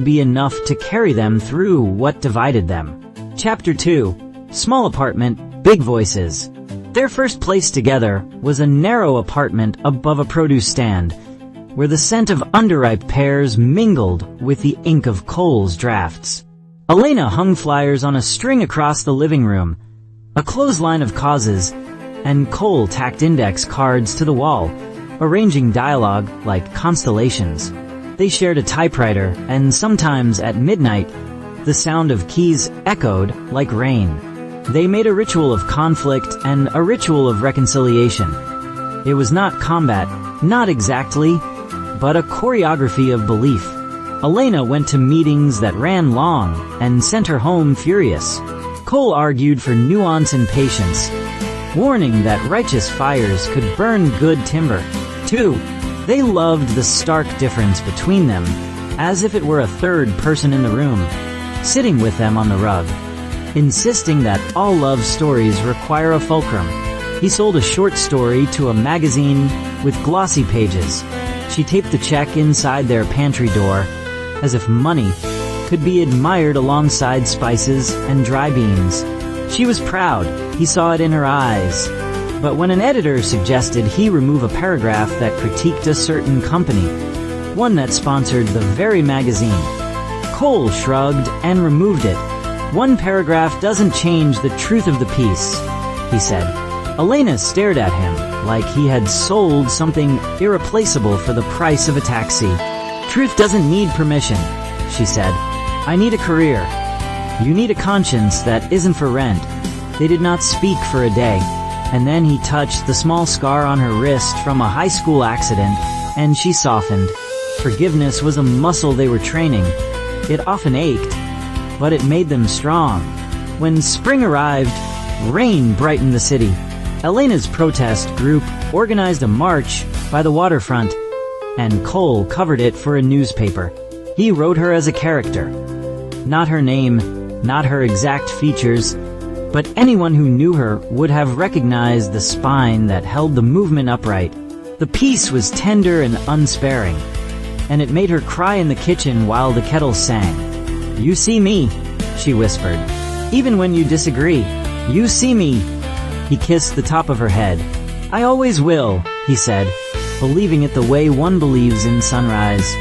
be enough to carry them through what divided them. Chapter 2. Small apartment, big voices. Their first place together was a narrow apartment above a produce stand, where the scent of underripe pears mingled with the ink of Cole's drafts. Elena hung flyers on a string across the living room, a clothesline of causes, and Cole tacked index cards to the wall, arranging dialogue like constellations. They shared a typewriter, and sometimes at midnight, the sound of keys echoed like rain. They made a ritual of conflict and a ritual of reconciliation. It was not combat, not exactly, but a choreography of belief. Elena went to meetings that ran long and sent her home furious. Cole argued for nuance and patience, warning that righteous fires could burn good timber. 2. They loved the stark difference between them, as if it were a third person in the room, sitting with them on the rug, insisting that all love stories require a fulcrum. He sold a short story to a magazine with glossy pages. She taped the check inside their pantry door, as if money could be admired alongside spices and dry beans. She was proud. He saw it in her eyes. But when an editor suggested he remove a paragraph that critiqued a certain company, one that sponsored the very magazine, Cole shrugged and removed it. One paragraph doesn't change the truth of the piece, he said. Elena stared at him like he had sold something irreplaceable for the price of a taxi. Truth doesn't need permission, she said. I need a career. You need a conscience that isn't for rent. They did not speak for a day, and then he touched the small scar on her wrist from a high school accident, and she softened. Forgiveness was a muscle they were training. It often ached, but it made them strong. When spring arrived, rain brightened the city. Elena's protest group organized a march by the waterfront, and Cole covered it for a newspaper. He wrote her as a character. Not her name, not her exact features, but anyone who knew her would have recognized the spine that held the movement upright. The piece was tender and unsparing, and it made her cry in the kitchen while the kettle sang. You see me, she whispered. Even when you disagree, you see me. He kissed the top of her head. I always will, he said, believing it the way one believes in sunrise.